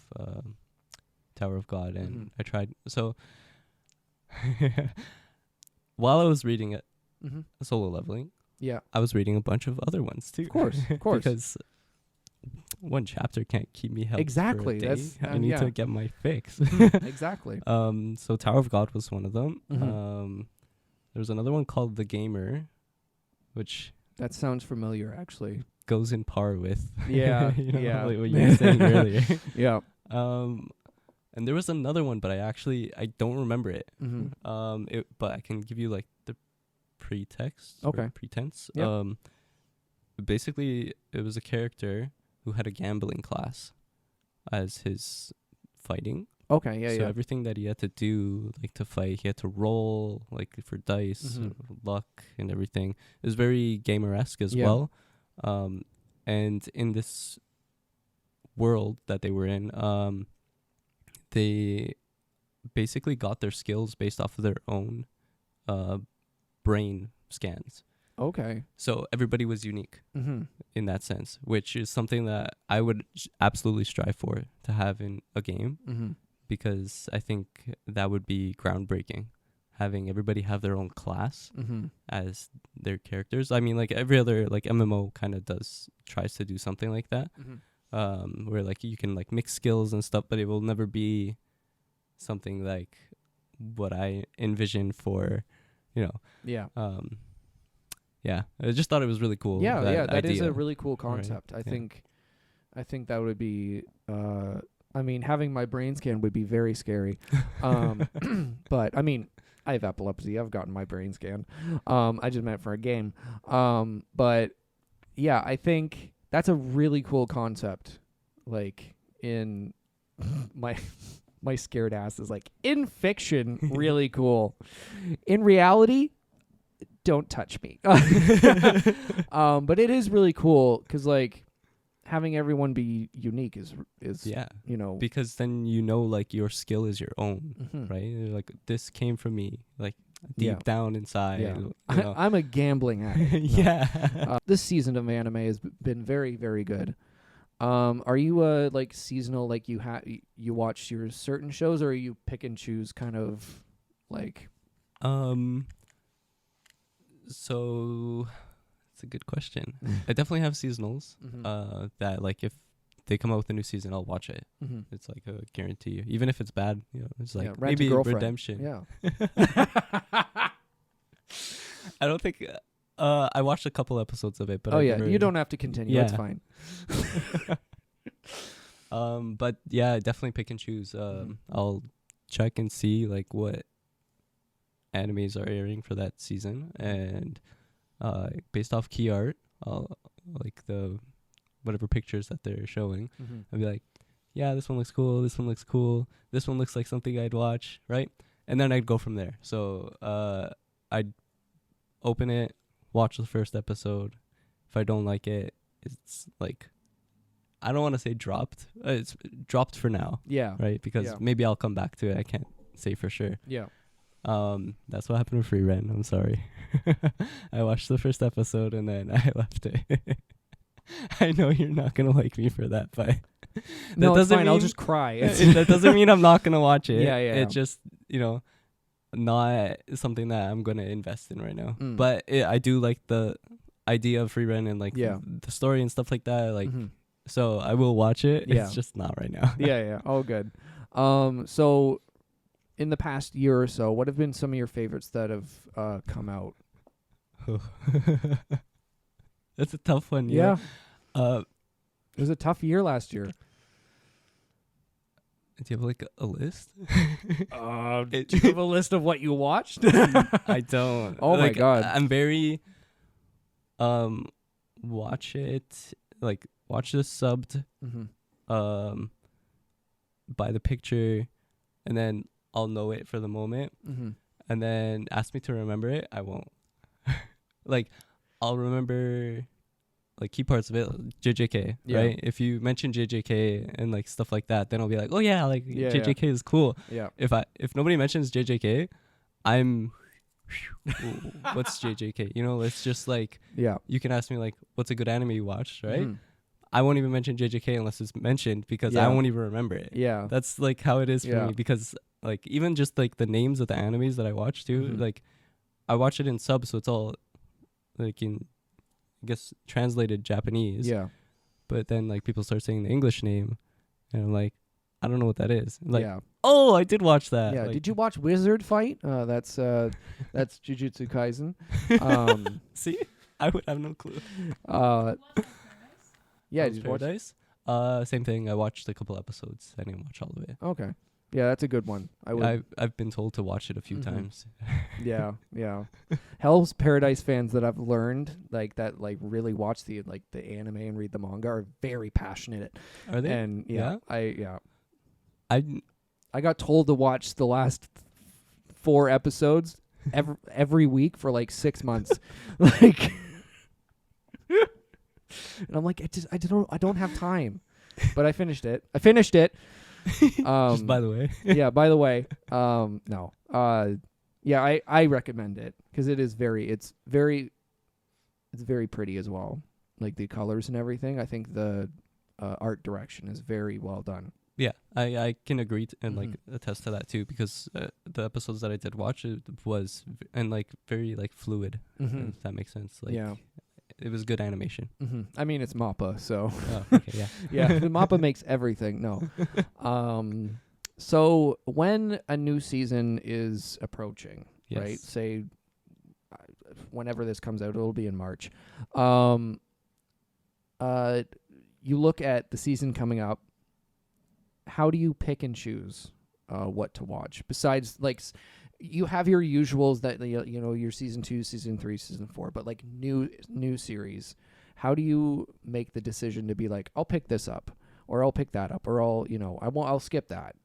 Tower of God, and Mhm. I tried. So while I was reading it, Mm-hmm. Solo Leveling, Yeah. I was reading a bunch of other ones too. Of course. Of course. Because one chapter can't keep me helped Exactly. for a day. That's I need yeah. to get my fix. Exactly. So Tower of God was one of them. Mhm. There was another one called The Gamer, which That sounds familiar, actually. goes in par with Yeah. you know, Yeah. like what you were saying earlier. Yeah. And there was another one, but I don't remember it. Mm-hmm. But I can give you like the pretext. Okay. Or pretense. Yep. Basically, it was a character who had a gambling class as his fighting. Okay. Yeah. So Yeah. everything that he had to do, like to fight, he had to roll, like for dice, luck, and everything. It was very gamer-esque as Yeah. well. And in this world that they were in, they basically got their skills based off of their own brain scans. Okay. So everybody was unique Mm-hmm. in that sense, which is something that I would absolutely strive for to have in a game, Mm-hmm. because I think that would be groundbreaking, having everybody have their own class Mm-hmm. as their characters. I mean, like every other like MMO kind of tries to do something like that, where like you can like mix skills and stuff, but it will never be something like what I envision for, you know. Yeah. Yeah, I just thought it was really cool. Yeah. that Yeah. That is idea. a really cool concept. Right, I think that would be. I mean, having my brain scan would be very scary. But I mean, I have epilepsy. I've gotten my brain scanned. I just meant for a game. But yeah, I think that's a really cool concept. Like in my scared ass is like, in fiction, really cool. In reality, don't touch me. But it is really cool because like having everyone be unique is Yeah, you know, because then you know like your skill is your own, mhm. right? You're like, this came from me, like deep Yeah. down inside. Yeah. you know. I'm a gambling addict. No. Yeah. This season of anime has been very, very good. Are you like seasonal? Like you watch your certain shows, or are you pick and choose kind of like? So it's a good question. I definitely have seasonals. That like if they come out with a new season, I'll watch it. Mm-hmm. It's like a guarantee, even if it's bad. You know, it's like Yeah, Rent a maybe Girlfriend. redemption. Yeah. I don't think. I watched a couple episodes of it, but Oh I yeah, never, you don't have to continue. It's Yeah. fine. But yeah, definitely pick and choose. I'll check and see like what animes are airing for that season, and based off key art, I'll like the whatever pictures that they're showing. I'll be like, yeah, this one looks cool. This one looks cool. This one looks like something I'd watch, right? And then I'd go from there. So I'd open it, watch the first episode. If I don't like it, it's like, I don't want to say dropped. It's dropped for now, Yeah. right? Because Yeah. maybe I'll come back to it. I can't say for sure. Yeah. That's what happened with Free Ren. I'm sorry. I watched the first episode and then I left it. I know you're not gonna like me for that, but No, it's fine. I'll mean- just cry. that doesn't mean I'm not gonna watch it. Yeah, yeah. It's just, not something that I'm gonna invest in right now. Mm. But I do like the idea of Free Ren and like Yeah. the story and stuff like that. Like, Mhm. so I will watch it. Yeah. It's just not right now. Yeah, yeah. Oh, good. So in the past year or so, what have been some of your favorites that have come out? That's a tough one. Yeah. It It was a tough year last year. Do you have like a list? Do you have a list of what you watched? I don't. Oh my God. I'm very watch it, like watch this subbed, Mm-hmm. by the picture, and then I'll know it for the moment, Mm-hmm. and then ask me to remember it, I won't. Like, I'll remember like key parts of it, JJK, Yeah. right? If you mention JJK and like stuff like that, then I'll be like, oh yeah, like Yeah, JJK is cool. Yeah. If nobody mentions JJK, I'm what's JJK? It's just like, Yeah. you can ask me like, what's a good anime you watched, right? Mhm. I won't even mention JJK unless it's mentioned because I Yeah. won't even remember it. Yeah. That's like how it is for Yeah. me because like even just like the names of the animes that I watch too, Mhm. like I watch it in sub, so it's all like in I guess translated Japanese. Yeah. But then like people start saying the English name, and I'm like, I don't know what that is. Like, yeah. oh, I did watch that. Yeah. Like, Did you watch Wizard Fight? That's Jujutsu Kaisen. see? I would have no clue. Yeah. Hell's Did you watch? Paradise? Same thing. I watched a couple episodes. I didn't watch all of it. Okay. Yeah, that's a good one. I would. I've been told to watch it a few Mhm. times. Yeah, yeah. Hell's Paradise fans that I've learned like that like really watch the anime and read the manga are very passionate. Are they? And Yeah? I got told to watch the last 4 episodes every week for like 6 months. Like and I'm like I don't have time. But I finished it. Just by the way. Yeah, by the way, no. Yeah, I recommend it because it's very pretty as well. Like the colors and everything. I think the art direction is very well done. Yeah, I can agree and like Mhm. attest to that too because the episodes that I did watch it was and like very like fluid. Mhm. If that makes sense. Like Yeah. it was good animation. Mhm. I mean, it's Mappa, so Oh, okay, yeah. yeah, the Mappa makes everything. No. So when a new season is approaching, right? Yes. Say whenever this comes out, it'll be in March. You look at the season coming up. How do you pick and choose what to watch? Besides, like, you have your usuals that you know your season 2, season 3, season 4, but like new series. How do you make the decision to be like, I'll pick this up, or I'll pick that up, or I'll skip that.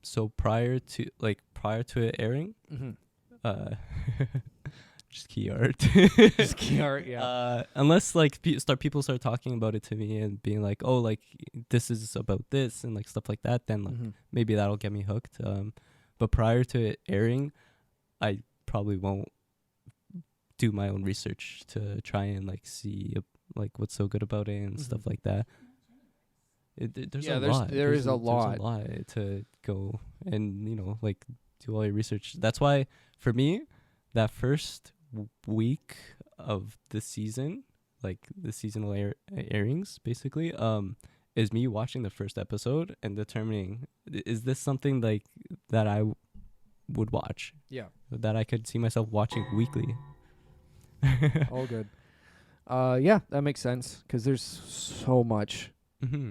So prior to it airing, Mm-hmm. just key art. Just key art, yeah. Unless like people start talking about it to me and being like, oh, like this is about this and like stuff like that, then like maybe that'll get me hooked. But prior to it airing, I probably won't do my own research to try and like see like what's so good about it and stuff like that. There's a lot. There is a lot. There's a lot to go and like do all your research. That's why for me, that first week of the season, like the seasonal airings, basically, is me watching the first episode and determining is this something like that I would watch. Yeah. That I could see myself watching weekly. All good. Yeah, that makes sense because there's so much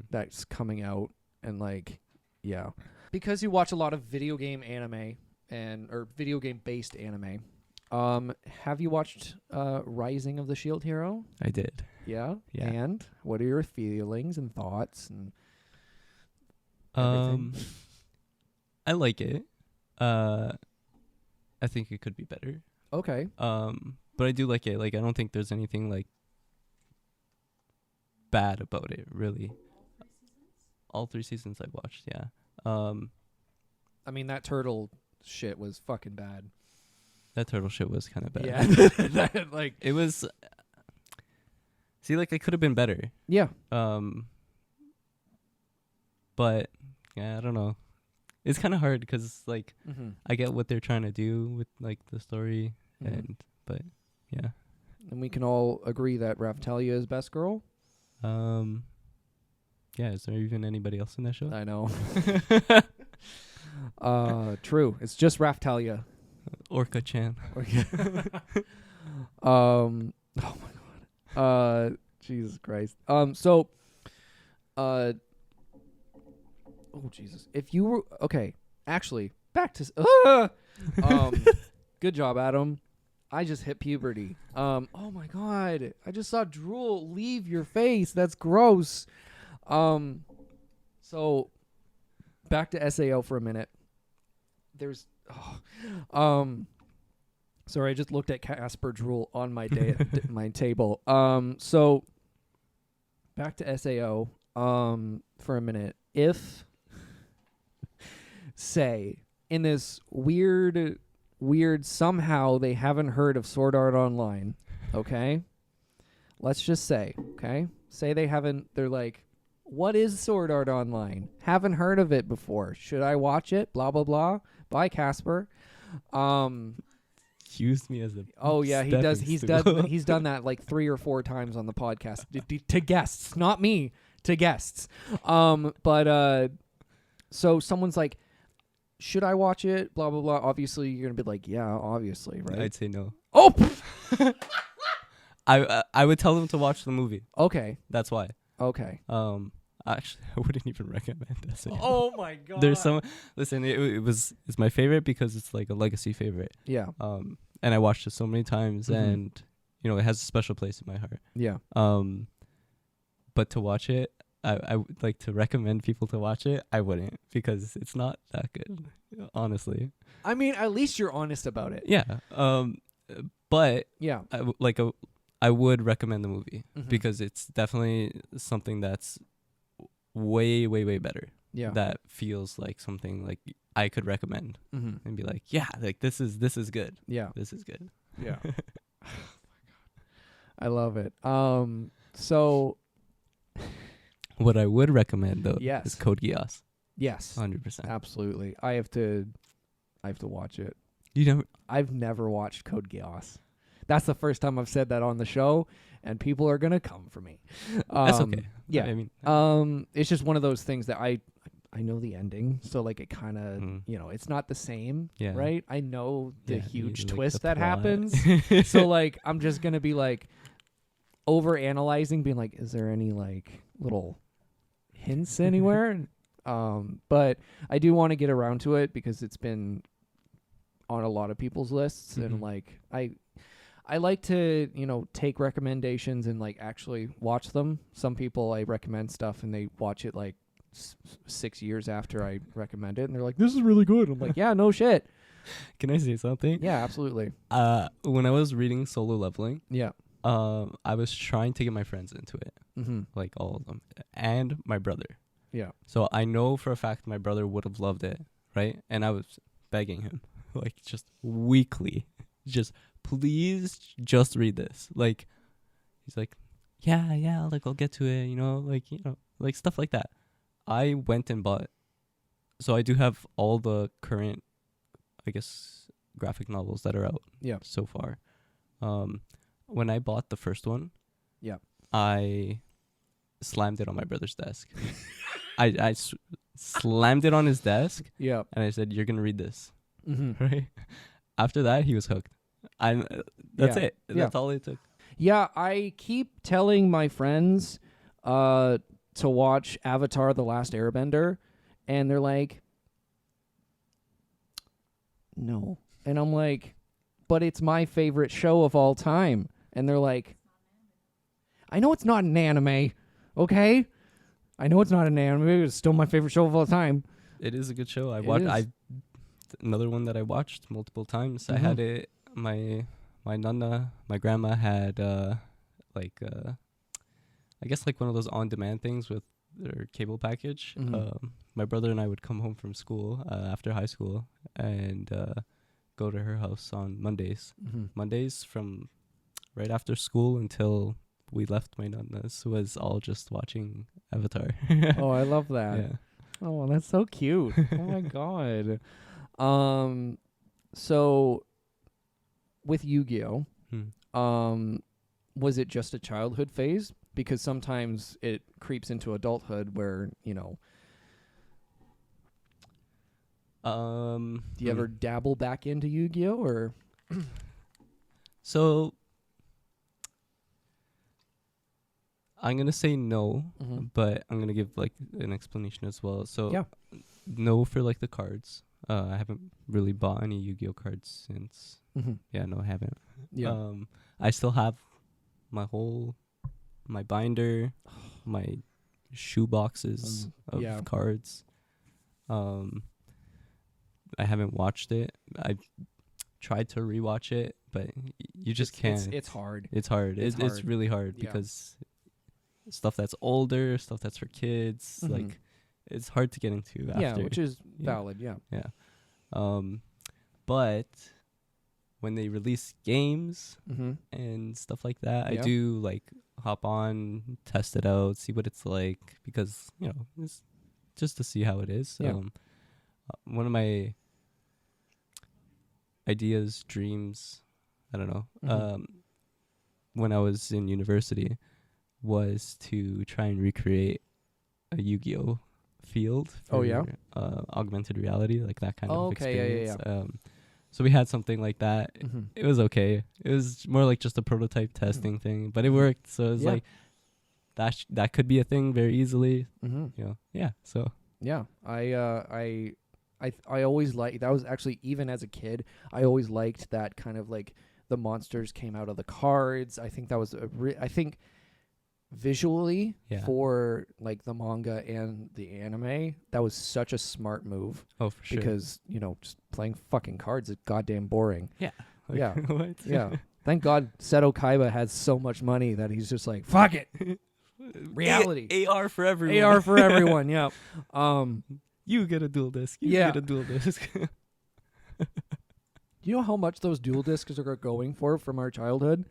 that's coming out and like, yeah, because you watch a lot of video game anime or video game based anime. Have you watched Rising of the Shield Hero? I did. Yeah. Yeah. And what are your feelings and thoughts and everything? I like it. I think it could be better. Okay. But I do like it. Like I don't think there's anything like bad about it, really. All 3 seasons I've watched, yeah. I mean, that turtle shit was fucking bad. That turtle shit was kind of bad. Yeah. Like it was. See, like it could have been better. Yeah. But yeah, I don't know. It's kind of hard because like I get what they're trying to do with like the story, but yeah. And we can all agree that Raftalia is best girl. Yeah, is there even anybody else in that show? I know. True. It's just Raftalia. Orca-chan. Oh my god. Jesus Christ. Oh Jesus. If you were okay, actually, back to good job, Adam. I just hit puberty. Oh my god. I just saw drool leave your face. That's gross. So back to SAO for a minute. Sorry, I just looked at Casper drool on my my table. So back to SAO for a minute. If say in this weird somehow they haven't heard of Sword Art Online, okay? let's just say, okay? Say they haven't, they're like, what is Sword Art Online? Haven't heard of it before. Should I watch it? Blah, blah, blah. Bye, Casper. Used me as a Oh yeah, he does. stepping He's stool. done. He's done that like 3 or 4 times on the podcast to guests, not me, to guests. So someone's like, should I watch it? Blah blah blah. Obviously, you're gonna be like, yeah, obviously, right? I'd say no. Oh, I would tell them to watch the movie. okay, That's why. okay. Actually, I wouldn't even recommend this. Oh my god. There's some. Listen, it's my favorite because it's like a legacy favorite. Yeah, And I watched it so many times, Mhm. and it has a special place in my heart. yeah. But to watch it, I would like to recommend people to watch it. I wouldn't because it's not that good, honestly. I mean, at least you're honest about it. Yeah. But Yeah. I would recommend the movie Mhm. because it's definitely something that's way, way, way better. Yeah. That feels like something like I could recommend Mm-hmm. and be like, yeah, like this is good. Yeah. This is good. Yeah. I love it. So What I would recommend though Yes. is Code Geass, yes, 100%. absolutely. I have to watch it. You never. I've never watched Code Geass. That's the first time I've said that on the show, and people are gonna come for me. That's okay. Yeah. I mean, It's just one of those things that I know the ending, so like it kind of Mm. it's not the same, Yeah. right? I know the yeah, huge you like twist the that plot. happens, so like I'm just gonna be like over analyzing, being like, is there any like little hints anywhere? But I do want to get around to it because it's been on a lot of people's lists, and Mhm. like I like to, take recommendations and like actually watch them. Some people I recommend stuff and they watch it like 6 years after I recommend it, and they're like, "This is really good." I'm like, "Yeah, no shit." Can I say something? Yeah, absolutely. When I was reading Solo Leveling, Yeah. I was trying to get my friends into it, Mm-hmm. like all of them, and my brother. Yeah. So I know for a fact my brother would have loved it, right? And I was begging him, like just weekly, just please just read this. Like he's like, yeah, like I'll get to it, like stuff like that. I went and bought. So I do have all the current, I guess, graphic novels that are out. Yeah. So far. When I bought the first one, Yeah. I slammed it on my brother's desk. I slammed it on his desk, Yeah. and I said, "You're gonna read this." Mm-hmm. Right. After that, he was hooked. That's Yeah. it. Yeah. That's all it took. Yeah, I keep telling my friends to watch Avatar: The Last Airbender, and they're like, "No." And I'm like, "But it's my favorite show of all time." And they're like, "I know it's not an anime, okay? I know it's not an anime. It's still my favorite show of all time." It is a good show. It watched. is. Another one that I watched multiple times. I Mhm. had it. My nana, my grandma had I guess like one of those on-demand things with their cable package. Mhm. My brother and I would come home from school after high school and go to her house on Mondays. Mm-hmm. Mondays from right after school until we left my nana's was all just watching Avatar. Oh, I love that. Yeah. Oh, that's so cute. Oh my god. So with Yu-Gi-Oh, was it just a childhood phase? Because sometimes it creeps into adulthood where, do you ever dabble back into Yu-Gi-Oh or So I'm gonna say no, Mhm. but I'm gonna give like an explanation as well. So Yeah. no for like the cards. I haven't really bought any Yu-Gi-Oh cards since. Mhm. Yeah, no, I haven't. Yeah. I still have my binder, my shoe boxes of yeah. cards. I haven't watched it. I tried to rewatch it, but you just can't. It's hard. It's hard. It's It's hard. really hard Yeah. because stuff that's older, stuff that's for kids, Mhm. like it's hard to get into after. Yeah, which is Yeah. valid, yeah. Yeah. But when they release games Mhm. and stuff like that, Yeah. I do like hop on, test it out, see what it's like, because it's just to see how it is. Yeah. One of my ideas, dreams, I don't know, Mhm. when I was in university, was to try and recreate a Yu-Gi-Oh field for Oh, yeah? augmented reality, like that kind of Okay, yeah. experience. So we had something like that. Mhm. It was okay. It was more like just a prototype testing thing, but it worked. So it was Yeah. like that could be a thing very easily. Mhm. Yeah. So Yeah, I always liked that was actually even as a kid I always liked that kind of like the monsters came out of the cards. I think that was I think visually Yeah. for like the manga and the anime that was such a smart move for sure. because just playing fucking cards is goddamn boring. Yeah. Yeah. What? Yeah. Thank God Seto Kaiba has so much money that he's just like fuck it. Reality. AR for everyone. AR for everyone. Yeah. You get a dual disc. You Yeah. get a dual disc. You know how much those dual discs are going for from our childhood?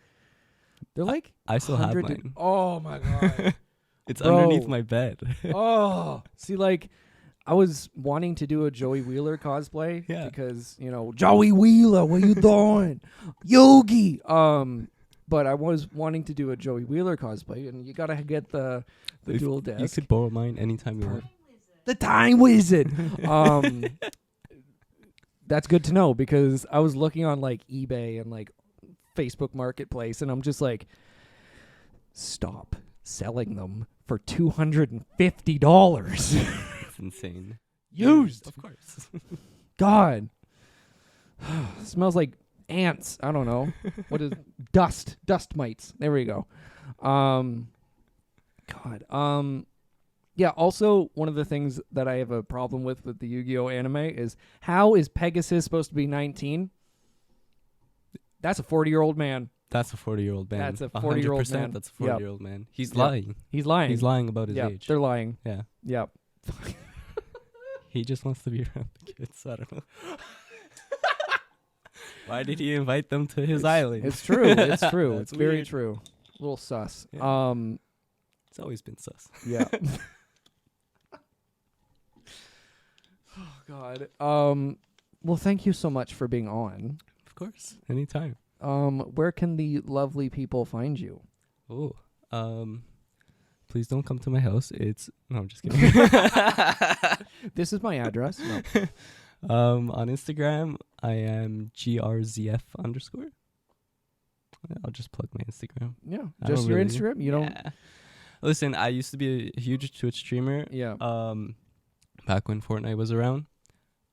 They're like I still have 100 mine. Oh my god. It's Bro. underneath my bed. Oh, see, like I was wanting to do a Joey Wheeler cosplay because Joey Wheeler, what you doing, Yogi? But I was wanting to do a Joey Wheeler cosplay, and you gotta get the dual disc. You could borrow mine anytime you want. The Time Wizard. That's good to know because I was looking on like eBay and like Facebook Marketplace, and I'm just like, stop selling them for $250. It's insane. Used. Of course. God. Smells like ants. I don't know. What is dust? Dust mites. There we go. God. Yeah, also one of the things that I have a problem with the Yu-Gi-Oh anime is how is Pegasus supposed to be 19? That's a 40-year-old man. That's a 40-year-old man. That's a 40-year-old man. That's a 40-year-old man. He's Yep. lying. He's lying. He's lying about his age. They're lying. Yeah. Yep. He just wants to be around the kids. I don't know. Why did he invite them to his island? It's true. It's true. That's It's very weird. true. A little sus. Yeah. It's always been sus. Yeah. Oh God. Well, thank you so much for being on. Of course. Anytime. Where can the lovely people find you? Oh. Please don't come to my house. No, I'm just kidding. This is my address. No. On Instagram, I am GRZF_. I'll just plug my Instagram. Yeah. I Just don't your really- Instagram? You don't. Yeah. Listen, I used to be a huge Twitch streamer. Yeah. Back when Fortnite was around.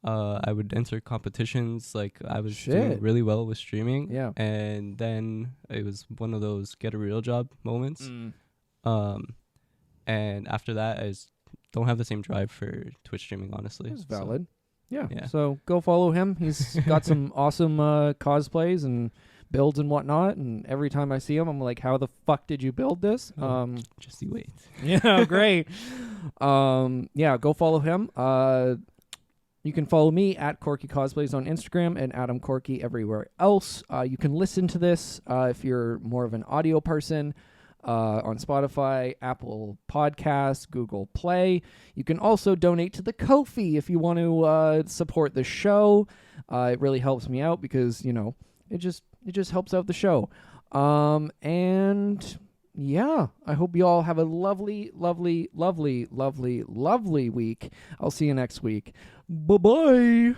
I would enter competitions. Like I was Shit. doing really well with streaming. Yeah. And then it was one of those get a real job moments. And after that, I just don't have the same drive for Twitch streaming, honestly. That's So, valid. Yeah. Yeah. So go follow him. He's got some awesome cosplays and builds and whatnot. And every time I see him, I'm like, how the fuck did you build this? just you wait. Yeah, great. Yeah, go follow him. You can follow me at Corky Cosplays on Instagram and Adam Corky everywhere else. You can listen to this if you're more of an audio person on Spotify, Apple Podcasts, Google Play. You can also donate to the Ko-fi if you want to support the show. It really helps me out because it just helps out the show. And yeah, I hope you all have a lovely, lovely, lovely, lovely, lovely week. I'll see you next week. Bye-bye.